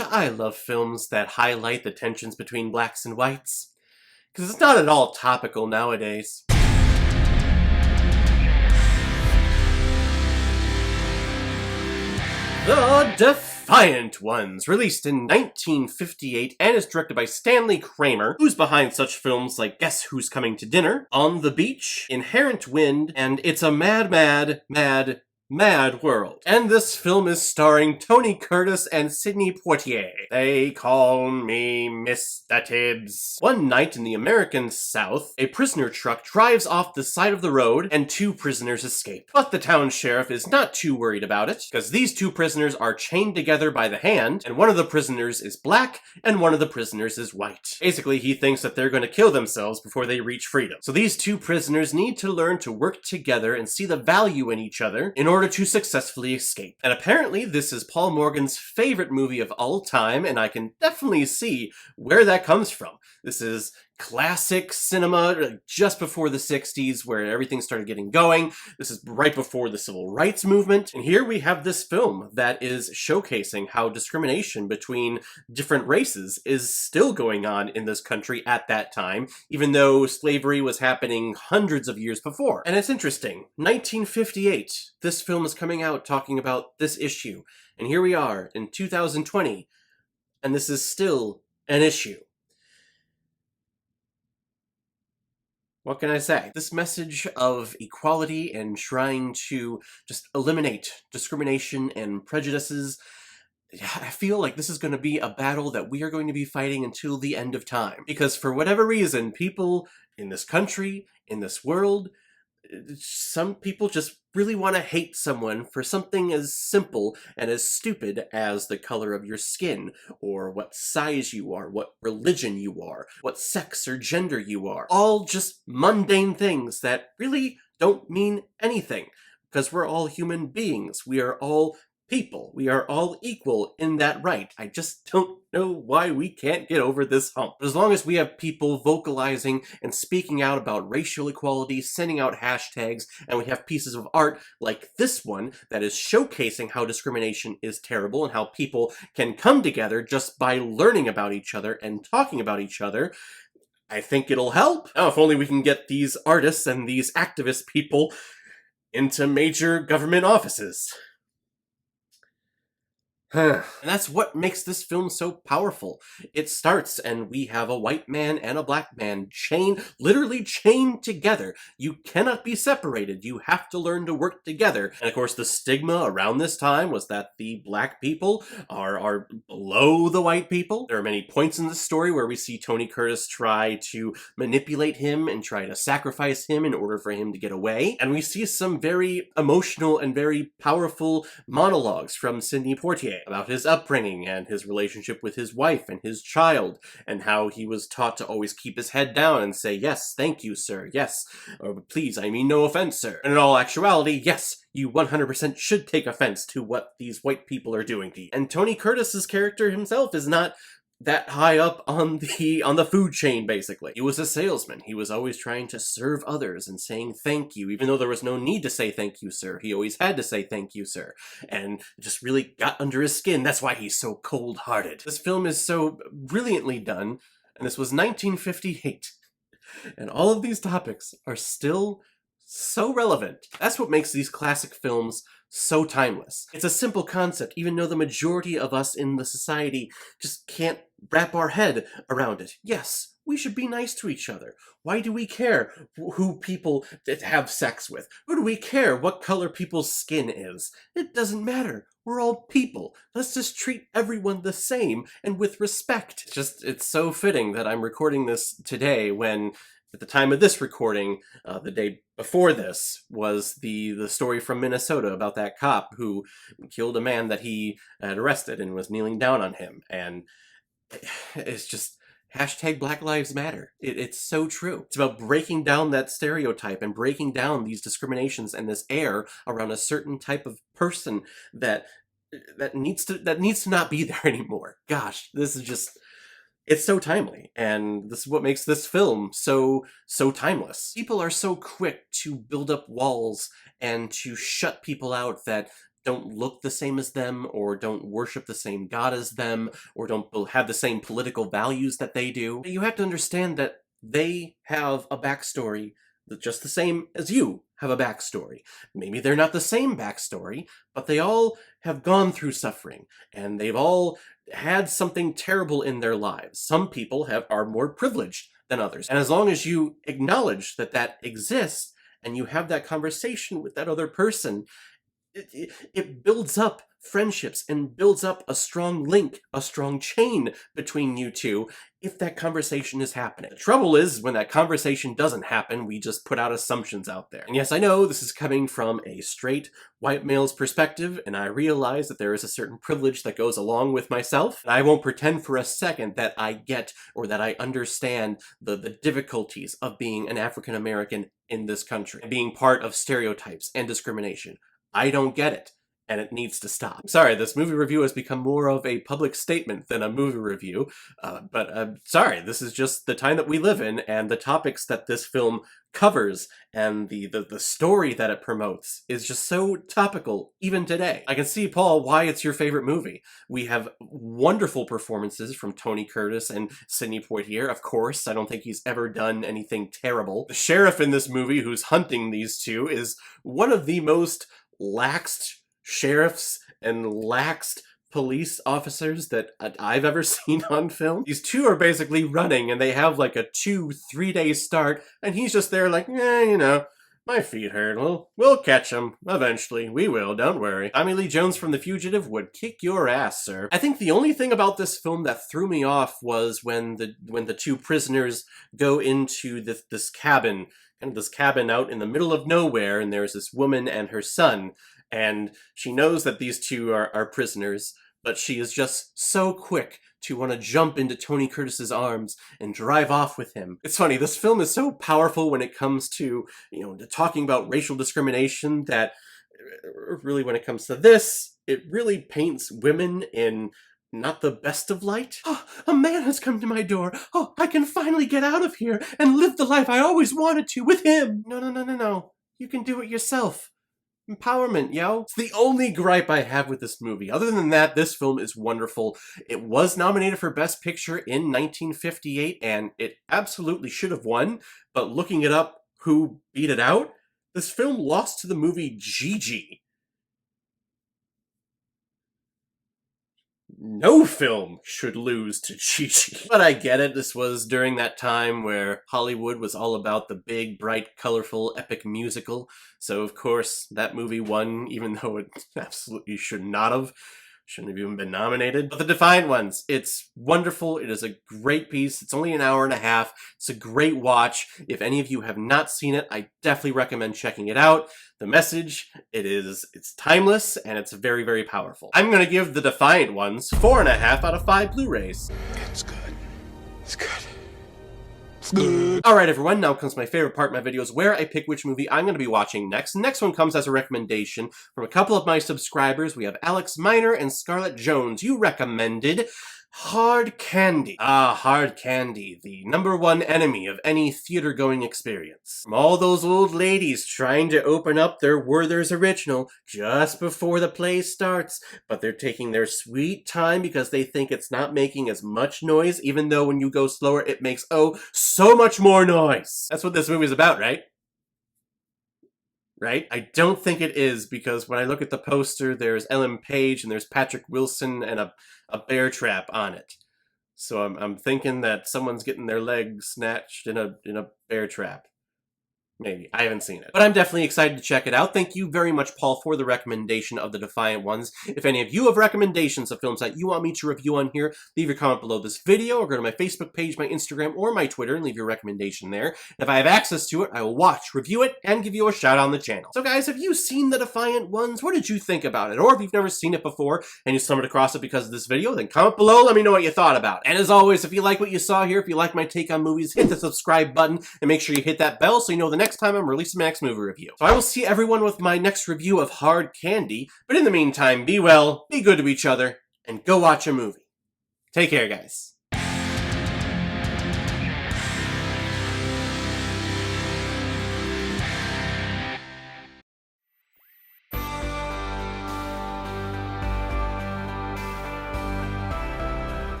Gosh, I love films that highlight the tensions between blacks and whites, because it's not at all topical nowadays. The Defiant Ones, released in 1958 and is directed by Stanley Kramer, who's behind such films like Guess Who's Coming to Dinner, On the Beach, Inherent Wind, and It's a Mad, Mad, Mad, Mad World. And this film is starring Tony Curtis and Sidney Poitier. They call me Mr. Tibbs. One night in the American South, a prisoner truck drives off the side of the road and two prisoners escape. But the town sheriff is not too worried about it, because these two prisoners are chained together by the hand, and one of the prisoners is black and one of the prisoners is white. Basically, he thinks that they're going to kill themselves before they reach freedom. So these two prisoners need to learn to work together and see the value in each other in order to successfully escape. And apparently this is Paul Morgan's favorite movie of all time, and I can definitely see where that comes from. This is classic cinema just before the 60s where everything started getting going. This is right before the civil rights movement. And here we have this film that is showcasing how discrimination between different races is still going on in this country at that time, even though slavery was happening hundreds of years before. And it's interesting, 1958, this film is coming out talking about this issue. And here we are in 2020, and this is still an issue. What can I say? This message of equality and trying to just eliminate discrimination and prejudices, I feel like this is going to be a battle that we are going to be fighting until the end of time. Because for whatever reason, people in this country, in this world, some people just really want to hate someone for something as simple and as stupid as the color of your skin, or what size you are, what religion you are, what sex or gender you are. All just mundane things that really don't mean anything, because we're all human beings. We are all people. We are all equal in that right. I just don't know why we can't get over this hump. But as long as we have people vocalizing and speaking out about racial equality, sending out hashtags, and we have pieces of art like this one that is showcasing how discrimination is terrible and how people can come together just by learning about each other and talking about each other, I think it'll help. Now, if only we can get these artists and these activist people into major government offices. And that's what makes this film so powerful. It starts and we have a white man and a black man literally chained together. You cannot be separated. You have to learn to work together. And of course the stigma around this time was that the black people are below the white people. There are many points in the story where we see Tony Curtis try to manipulate him and try to sacrifice him in order for him to get away. And we see some very emotional and very powerful monologues from Sidney Poitier about his upbringing and his relationship with his wife and his child, and how he was taught to always keep his head down and say, yes, thank you, sir, yes, or please, I mean no offense, sir. And in all actuality, yes, you 100% should take offense to what these white people are doing to you. And Tony Curtis's character himself is not that high up on the food chain, basically. He was a salesman. He was always trying to serve others and saying thank you, even though there was no need to say thank you, sir. He always had to say thank you, sir. And just really got under his skin. That's why he's so cold-hearted. This film is so brilliantly done, and this was 1958. And all of these topics are still so relevant. That's what makes these classic films so timeless. It's a simple concept, even though the majority of us in the society just can't wrap our head around it. Yes, we should be nice to each other. Why do we care who people have sex with? Who do we care what color people's skin is? It doesn't matter. We're all people. Let's just treat everyone the same and with respect. It's so fitting that I'm recording this today when, at the time of this recording, the day before this, was the story from Minnesota about that cop who killed a man that he had arrested and was kneeling down on him. And it's just hashtag Black Lives Matter. It's so true. It's about breaking down that stereotype and breaking down these discriminations and this air around a certain type of person that needs to not be there anymore. Gosh, this is just... it's so timely, and this is what makes this film so timeless. People are so quick to build up walls and to shut people out that don't look the same as them, or don't worship the same God as them, or don't have the same political values that they do. You have to understand that they have a backstory that's just the same as you have a backstory. Maybe they're not the same backstory, but they all have gone through suffering, and they've all had something terrible in their lives. Some people are more privileged than others. And as long as you acknowledge that that exists, and you have that conversation with that other person, it builds up friendships and builds up a strong link, a strong chain between you two if that conversation is happening. The trouble is, when that conversation doesn't happen, we just put out assumptions out there. And yes, I know this is coming from a straight white male's perspective, and I realize that there is a certain privilege that goes along with myself. And I won't pretend for a second that I get or that I understand the difficulties of being an African American in this country, being part of stereotypes and discrimination. I don't get it, and it needs to stop. Sorry, this movie review has become more of a public statement than a movie review, but I'm sorry, this is just the time that we live in, and the topics that this film covers, and the story that it promotes is just so topical, even today. I can see, Paul, why it's your favorite movie. We have wonderful performances from Tony Curtis and Sidney Poitier, of course. I don't think he's ever done anything terrible. The sheriff in this movie who's hunting these two is one of the most laxed sheriffs and laxed police officers that I've ever seen on film. These two are basically running, and they have like a 2-3 day start, and he's just there like, you know, my feet hurt. We'll catch him eventually. We will, don't worry. Tommy Lee Jones from The Fugitive would kick your ass, sir. I think the only thing about this film that threw me off was when the two prisoners go into this cabin, kind of this cabin out in the middle of nowhere, and there's this woman and her son, and she knows that these two are prisoners, but she is just so quick to want to jump into Tony Curtis's arms and drive off with him. It's funny, this film is so powerful when it comes to, you know, talking about racial discrimination, that really when it comes to this, it really paints women in not the best of light. Oh, a man has come to my door. Oh, I can finally get out of here and live the life I always wanted to with him. No. You can do it yourself. Empowerment, yo. It's the only gripe I have with this movie. Other than that, this film is wonderful. It was nominated for Best Picture in 1958, and it absolutely should have won, but looking it up who beat it out, this film lost to the movie Gigi. No film should lose to Gigi. But I get it, this was during that time where Hollywood was all about the big, bright, colorful, epic musical. So of course, that movie won, even though it absolutely should not have. Shouldn't have even been nominated. But The Defiant Ones, it's wonderful. It is a great piece. It's only an hour and a half. It's a great watch. If any of you have not seen it, I definitely recommend checking it out. The message, it's timeless, and it's very, very powerful. I'm gonna give The Defiant Ones 4.5 out of 5 Blu-rays. It's good. It's good. Alright everyone, now comes my favorite part of my videos, where I pick which movie I'm going to be watching next. The next one comes as a recommendation from a couple of my subscribers. We have Alex Miner and Scarlett Jones. You recommended Hard Candy. Ah, Hard Candy, the #1 enemy of any theater-going experience. From all those old ladies trying to open up their Werther's Original just before the play starts, but they're taking their sweet time because they think it's not making as much noise, even though when you go slower, it makes, oh, so much more noise. That's what this movie's about, right? Right? I don't think it is, because when I look at the poster, there's Ellen Page and there's Patrick Wilson and a bear trap on it. So I'm thinking that someone's getting their legs snatched in a bear trap. Maybe. I haven't seen it. But I'm definitely excited to check it out. Thank you very much, Paul, for the recommendation of The Defiant Ones. If any of you have recommendations of films that you want me to review on here, leave your comment below this video, or go to my Facebook page, my Instagram, or my Twitter and leave your recommendation there. And if I have access to it, I will watch, review it, and give you a shout out on the channel. So guys, have you seen The Defiant Ones? What did you think about it? Or if you've never seen it before and you stumbled across it because of this video, then comment below, let me know what you thought about it. And as always, if you like what you saw here, if you like my take on movies, hit the subscribe button and make sure you hit that bell so you know the next time I'm releasing my next movie review. So I will see everyone with my next review of Hard Candy, but in the meantime, be well, be good to each other, and go watch a movie. Take care, guys.